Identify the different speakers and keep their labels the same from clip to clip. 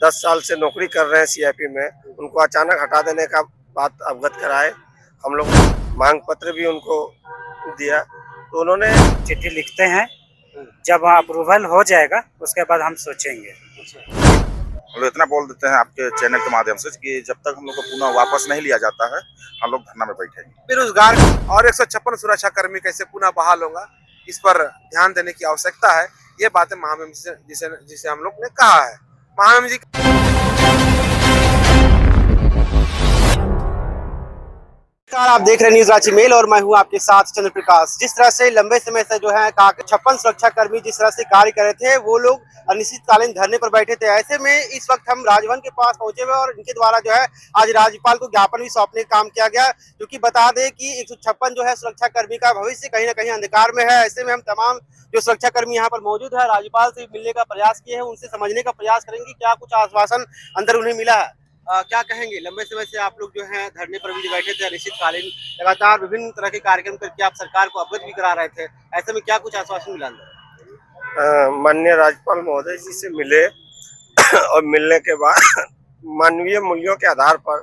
Speaker 1: 10 साल से नौकरी कर रहे हैं सीआईपी में, उनको अचानक हटा देने का बात अवगत कराए। हम लोग मांग पत्र भी उनको दिया, तो उन्होंने
Speaker 2: चिट्ठी लिखते हैं। जब अप्रूवल हो जाएगा उसके बाद हम सोचेंगे।
Speaker 3: हम लोग इतना बोल देते हैं आपके चैनल के माध्यम से कि जब तक हम लोग को पुनः वापस नहीं लिया जाता है, हम लोग धरना में बैठेंगे।
Speaker 4: बेरोजगार और 156 सुरक्षा कर्मी कैसे पुनः बहाल होगा, इस पर ध्यान देने की आवश्यकता है। ये बातें महामहिम जिसे हम लोग ने कहा है। महामहिम जी आप देख रहे हैं न्यूज रांची मेल और मैं हूं आपके साथ चंद्र प्रकाश। जिस तरह से लंबे समय से जो है 56 सुरक्षा कर्मी जिस तरह से कार्य कर रहे थे, वो लोग अनिश्चितकालीन धरने पर बैठे थे। ऐसे में इस वक्त हम राजभवन के पास पहुंचे हुए और इनके द्वारा जो है आज राज्यपाल को ज्ञापन भी सौंपने का काम किया गया, क्योंकि बता दें कि 156 जो है सुरक्षा कर्मी का भविष्य कहीं ना कहीं अंधकार में है। ऐसे में हम तमाम जो सुरक्षा कर्मी यहाँ पर मौजूद है, राज्यपाल से मिलने का प्रयास किए हैं, उनसे समझने का प्रयास करेंगे क्या कुछ आश्वासन अंदर उन्हें मिला है। क्या कहेंगे, लंबे समय से आप लोग जो है धरने पर भी बैठे थे, अनिश्चितकालीन लगातार विभिन्न तरह के कार्यक्रम करके आप सरकार को अवगत भी करा रहे थे, ऐसे में क्या कुछ आश्वासन मिला?
Speaker 1: माननीय राज्यपाल महोदय जी से मिले और मिलने के बाद मानवीय मूल्यों के आधार पर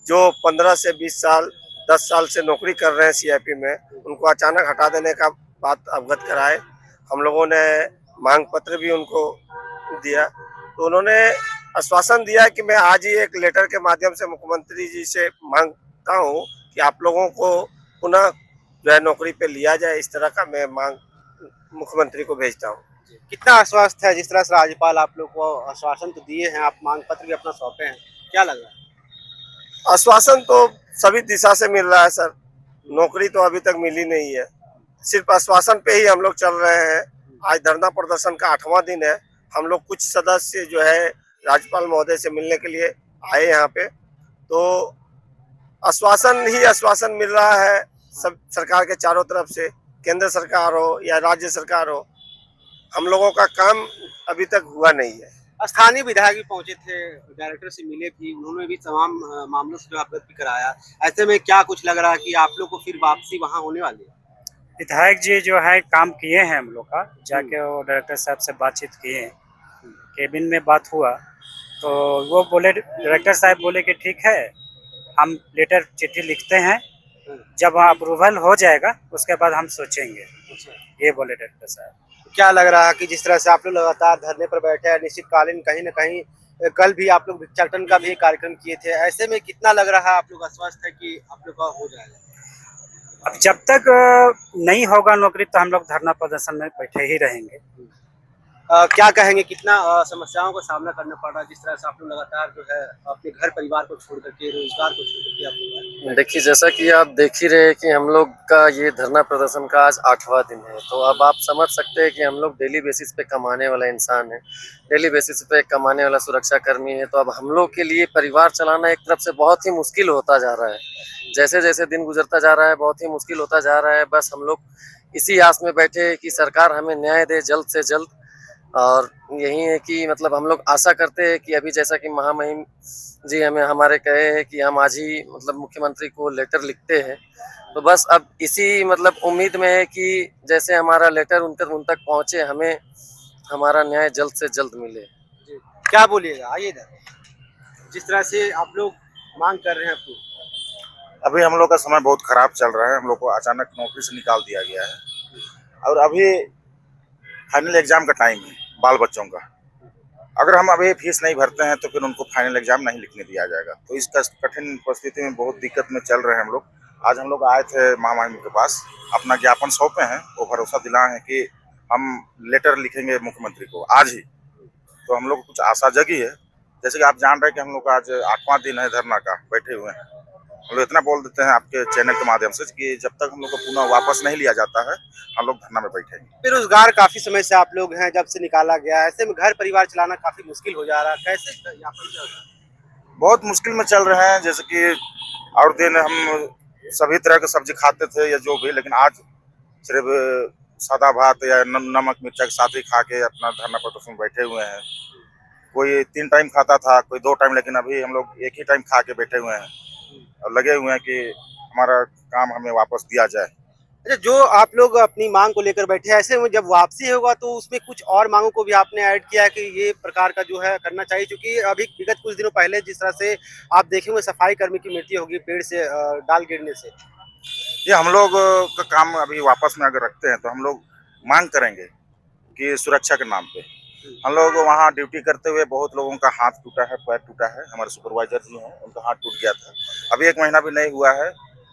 Speaker 1: जो 15 से 20 साल 10 साल से नौकरी कर रहे हैं सीआईपी में, उनको अचानक हटा देने का बात अवगत कराए। हम लोगों ने मांग पत्र भी उनको दिया, तो उन्होंने आश्वासन दिया कि मैं आज ही एक लेटर के माध्यम से मुख्यमंत्री जी से मांगता हूं कि आप लोगों को पुनः जो है नौकरी पे लिया जाए। इस तरह का मैं मांग मुख्यमंत्री को भेजता हूं।
Speaker 4: कितना आश्वस्त है, जिस तरह से राज्यपाल आप लोग को आश्वासन तो दिए हैं, आप मांग पत्र भी अपना सौंपे हैं, क्या लग रहा है?
Speaker 1: आश्वासन तो सभी दिशा से मिल रहा है सर, नौकरी तो अभी तक मिली नहीं है। सिर्फ आश्वासन पे ही हम लोग चल रहे हैं। आज धरना प्रदर्शन का 8वां दिन है। हम लोग कुछ सदस्य जो है राज्यपाल महोदय से मिलने के लिए आए यहाँ पे, तो आश्वासन ही आश्वासन मिल रहा है सब सरकार के चारों तरफ से, केंद्र सरकार हो या राज्य सरकार हो। हम लोगों का काम अभी तक हुआ नहीं है।
Speaker 4: स्थानीय विधायक भी पहुंचे थे, डायरेक्टर से मिले भी, उन्होंने भी तमाम मामलों से अवगत भी कराया। ऐसे में क्या कुछ लग रहा है कि आप लोग को फिर वापसी वहां होने वाली है?
Speaker 2: विधायक जी जो है काम किए हैं, हम लोग का जाके वो डायरेक्टर साहब से बातचीत किए, केबिन में बात हुआ तो वो बोले, डायरेक्टर साहब बोले कि ठीक है, हम लेटर चिट्ठी लिखते हैं, जब अप्रूवल हो जाएगा उसके बाद हम सोचेंगे। ये बोले डायरेक्टर साहब।
Speaker 4: क्या लग रहा है कि जिस तरह से आप लोग लगातार धरने पर बैठे हैं, निश्चितकालीन कहीं ना कहीं कल भी आप लोग भिक्षाटन का भी कार्यक्रम किए थे, ऐसे में कितना लग रहा है आप लोग आश्वस्त है कि आप लोग का हो जाएगा?
Speaker 2: अब जब तक नहीं होगा नौकरी तो हम लोग धरना प्रदर्शन में बैठे ही रहेंगे।
Speaker 4: क्या कहेंगे, कितना समस्याओं का सामना करना पड़ रहा है, जिस तरह से आप लोग लगातार जो है अपने घर परिवार को छोड़ करके, रोजगार को छोड़ करके आप लोग?
Speaker 5: देखिए, जैसा कि आप देख ही रहे हैं कि हम लोग का ये धरना प्रदर्शन का आज 8वां दिन है, तो अब आप समझ सकते हैं कि हम लोग डेली बेसिस पे कमाने वाला इंसान है, डेली बेसिस पे कमाने वाला सुरक्षा कर्मी है। तो अब हम लोग के लिए परिवार चलाना एक तरफ से बहुत ही मुश्किल होता जा रहा है। जैसे जैसे दिन गुजरता जा रहा है बहुत ही मुश्किल होता जा रहा है। बस हम लोग इसी आस में बैठे हैं कि सरकार हमें न्याय दे जल्द से जल्द, और यही है कि मतलब हम लोग आशा करते हैं कि अभी जैसा कि महामहिम जी हमें हमारे कहे हैं कि हम आज ही मतलब मुख्यमंत्री को लेटर लिखते हैं, तो बस अब इसी मतलब उम्मीद में है कि जैसे हमारा लेटर उन तक पहुंचे, हमें हमारा न्याय जल्द से जल्द मिले।
Speaker 4: क्या बोलिएगा, आइए इधर। जिस तरह से आप लोग मांग कर रहे हैं अपनी,
Speaker 3: अभी हम लोग का समय बहुत खराब चल रहा है। हम लोग को अचानक नौकरी से निकाल दिया गया है और अभी फाइनल एग्जाम का टाइम है बाल बच्चों का। अगर हम अभी फीस नहीं भरते हैं तो फिर उनको फाइनल एग्जाम नहीं लिखने दिया जाएगा। तो इस कठिन परिस्थिति में बहुत दिक्कत में चल रहे हैं हम लोग। आज हम लोग आए थे महामहिम के पास, अपना ज्ञापन सौंपे हैं। वो भरोसा दिलाए हैं कि हम लेटर लिखेंगे मुख्यमंत्री को आज ही। तो हम लोग को कुछ आशा जगी है। जैसे कि आप जान रहे हैं कि हम लोग का आज 8वां दिन है धरना का, बैठे हुए हैं। हम लोग इतना बोल देते हैं आपके चैनल के माध्यम से कि जब तक हम लोग को पुनः वापस नहीं लिया जाता है, हम लोग धरना में बैठेंगे।
Speaker 4: बेरोजगार काफी समय से आप लोग हैं, जब से निकाला गया, ऐसे में घर परिवार चलाना काफी मुश्किल हो जा रहा है, कैसे यहाँ पर?
Speaker 3: बहुत मुश्किल में चल रहे हैं। जैसे कि और दिन हम सभी तरह के सब्जी खाते थे या जो भी, लेकिन आज सिर्फ सादा भात या नमक मिर्चा के साथ ही खा के अपना धरना प्रदर्शन बैठे हुए हैं। कोई 3 टाइम खाता था, कोई 2 टाइम, लेकिन अभी हम लोग 1 ही टाइम खा के बैठे हुए हैं और लगे हुए हैं कि हमारा काम हमें वापस दिया जाए।
Speaker 4: अच्छा, जो आप लोग अपनी मांग को लेकर बैठे हैं, ऐसे में जब वापसी होगा तो उसमें कुछ और मांगों को भी आपने ऐड किया है कि ये प्रकार का जो है करना चाहिए, क्योंकि अभी विगत कुछ दिनों पहले जिस तरह से आप देखे होंगे सफाई कर्मी की मृत्यु होगी पेड़ से डाल गिरने से।
Speaker 3: ये हम लोग का काम अभी वापस में अगर रखते हैं तो हम लोग मांग करेंगे कि सुरक्षा के नाम पे हम लोग वहाँ ड्यूटी करते हुए बहुत लोगों का हाथ टूटा है, पैर टूटा है। हमारे सुपरवाइजर जी हैं, उनका हाथ टूट गया था। अभी 1 महीना भी नहीं हुआ है,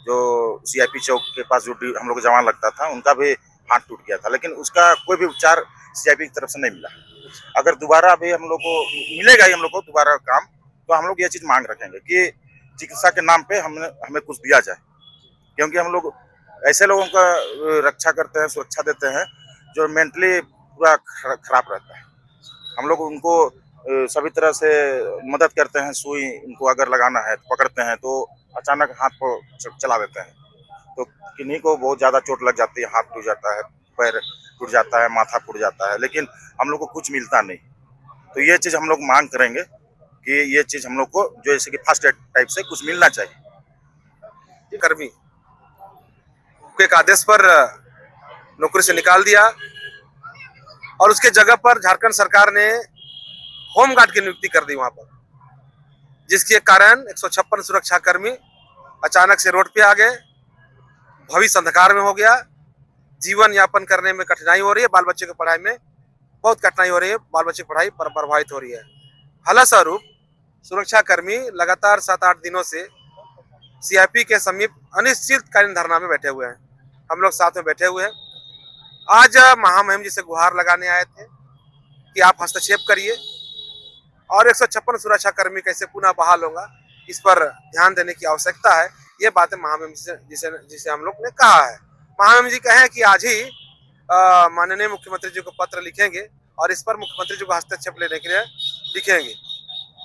Speaker 3: जो सीआईपी चौक के पास जो हम लोग जवान लगता था, उनका भी हाथ टूट गया था, लेकिन उसका कोई भी उपचार सीआईपी की तरफ से नहीं मिला। अगर दोबारा अभी हम लोग को मिलेगा ही हम लोग को दोबारा काम, तो हम लोग ये चीज़ मांग रखेंगे कि चिकित्सा के नाम पे हमें कुछ दिया जाए, क्योंकि हम लोग ऐसे लोगों का रक्षा करते हैं, सुरक्षा देते हैं जो मेंटली पूरा खराब रहता है। हम लोग उनको सभी तरह से मदद करते हैं। सुई उनको अगर लगाना है तो पकड़ते हैं, तो अचानक हाथ को चला देते हैं, तो किन्हीं को बहुत ज़्यादा चोट लग जाती है, हाथ टूट जाता है, पैर टूट जाता है, माथा फूट जाता है, लेकिन हम लोग को कुछ मिलता नहीं। तो ये चीज़ हम लोग मांग करेंगे कि ये चीज़ हम लोग को जो जैसे कि फर्स्ट एड टाइप से कुछ मिलना चाहिए।
Speaker 6: कर्मी को एक आदेश पर नौकरी से निकाल दिया और उसके जगह पर झारखंड सरकार ने होमगार्ड की नियुक्ति कर दी वहां पर, जिसके कारण 156 सुरक्षा कर्मी अचानक से रोड पे आ गए। भविष्य अंधकार में हो गया, जीवन यापन करने में कठिनाई हो रही है, बाल बच्चे की पढ़ाई में बहुत कठिनाई हो रही है, बाल बच्चे की पढ़ाई प्रभावित हो रही है। फलस्वरूप सुरक्षा कर्मी लगातार 7-8 दिनों से सीआईपी के समीप अनिश्चितकालीन धरना में बैठे हुए हैं। हम लोग साथ में बैठे हुए हैं। आज महामहिम जी से गुहार लगाने आए थे कि आप हस्तक्षेप करिए और 156 सुरक्षा कर्मी कैसे पुनः बहाल होगा, इस पर ध्यान देने की आवश्यकता है। ये बातें महामहिम जिसे हम लोग ने कहा है। महामहिम जी कहें कि आज ही माननीय मुख्यमंत्री जी को पत्र लिखेंगे और इस पर मुख्यमंत्री जी को हस्तक्षेप लेने के लिए लिखेंगे।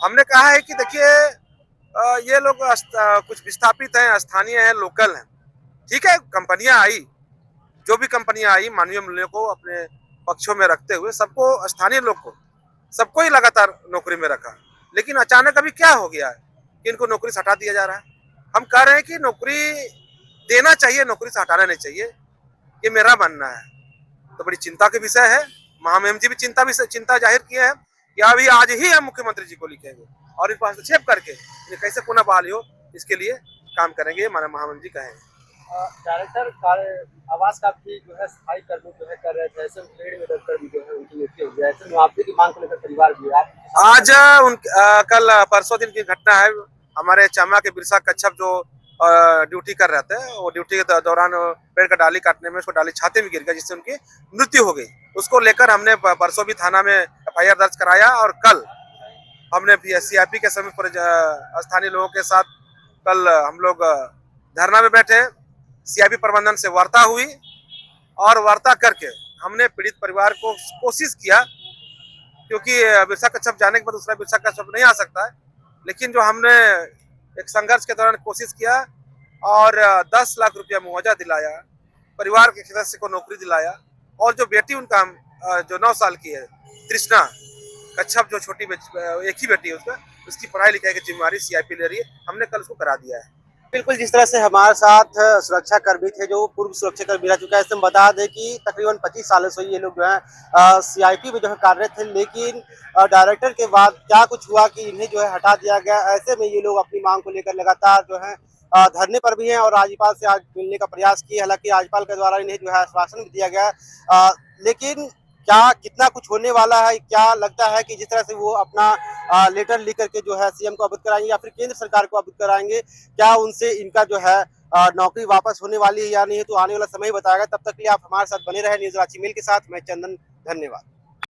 Speaker 6: हमने कहा है कि देखिए ये लोग कुछ विस्थापित हैं, स्थानीय हैं, लोकल हैं। ठीक है, कंपनियां आई, जो भी कंपनियां आई मानवीय मूल्यों को अपने पक्षों में रखते हुए सबको, स्थानीय लोग को, सबको ही लगातार नौकरी में रखा, लेकिन अचानक अभी क्या हो गया है कि इनको नौकरी से हटा दिया जा रहा है। हम कह रहे हैं कि नौकरी देना चाहिए, नौकरी से हटाना नहीं चाहिए, ये मेरा मानना है। तो बड़ी चिंता के विषय है। महामहिम जी भी चिंता जाहिर किए हैं कि अभी आज ही हम मुख्यमंत्री जी को लिखेंगे और इस पर हस्तक्षेप करके इन्हें कैसे पुनः बहाली हो, इसके लिए काम करेंगे, माननीय महामहिम जी कहेंगे।
Speaker 4: डायरेक्टर कार्य आवास का भी जो है सफाई कर्मी जो है कर रहे थे, ऐसे में पेड़ में डरकर भी जो है उनकी मृत्यु हो गई। ऐसे में आपकी की मांग को लेकर परिवार भी
Speaker 6: आज कल परसों दिन की घटना है। हमारे चमा के बिरसा कच्छप जो ड्यूटी कर रहे थे, वो ड्यूटी के दौरान पेड़ का डाली काटने में उसको डाली छाते में गिर गया, जिससे उनकी मृत्यु हो गई। उसको लेकर हमने परसों भी थाना में एफआईआर दर्ज कराया और कल हमने सीआईपी के समीप पर स्थानीय लोगों के साथ कल हम लोग धरना में बैठे। सीआईपी प्रबंधन से वार्ता हुई और वार्ता करके हमने पीड़ित परिवार को कोशिश किया, क्योंकि बिरसा कच्छप जाने के बाद दूसरा बिरसा कच्छप नहीं आ सकता है, लेकिन जो हमने एक संघर्ष के दौरान कोशिश किया और 10 लाख रुपया मुआवजा दिलाया, परिवार के सदस्य को नौकरी दिलाया और जो बेटी उनका जो 9 साल की है तृष्णा कच्छप, जो छोटी एक ही बेटी है उसका, उसकी पढ़ाई लिखाई की जिम्मेदारी सीआईपी ले रही है। हमने कल उसको करा दिया है।
Speaker 4: बिल्कुल, जिस तरह से हमारे साथ सुरक्षा कर्मी थे जो पूर्व सुरक्षा कर्मी रह चुका है, ऐसे हम बता दें कि तकरीबन 25 सालों से ये लोग जो है सीआईपी में जो है कार्यरत थे, लेकिन डायरेक्टर के बाद क्या कुछ हुआ कि इन्हें जो है हटा दिया गया। ऐसे में ये लोग अपनी मांग को लेकर लगातार जो है धरने पर भी हैं और राज्यपाल से आज मिलने का प्रयास किए। हालांकि राज्यपाल के द्वारा इन्हें जो है आश्वासन भी दिया गया, लेकिन क्या कितना कुछ होने वाला है, क्या लगता है कि जिस तरह से वो अपना लेटर लिख करके जो है सीएम को अवगत कराएंगे या फिर केंद्र सरकार को अवगत कराएंगे, क्या उनसे इनका जो है नौकरी वापस होने वाली है या नहीं है, तो आने वाला समय ही बताएगा। तब तक के लिए आप हमारे साथ बने रहे न्यूज़ रांची मेल के साथ। मैं चंदन, धन्यवाद।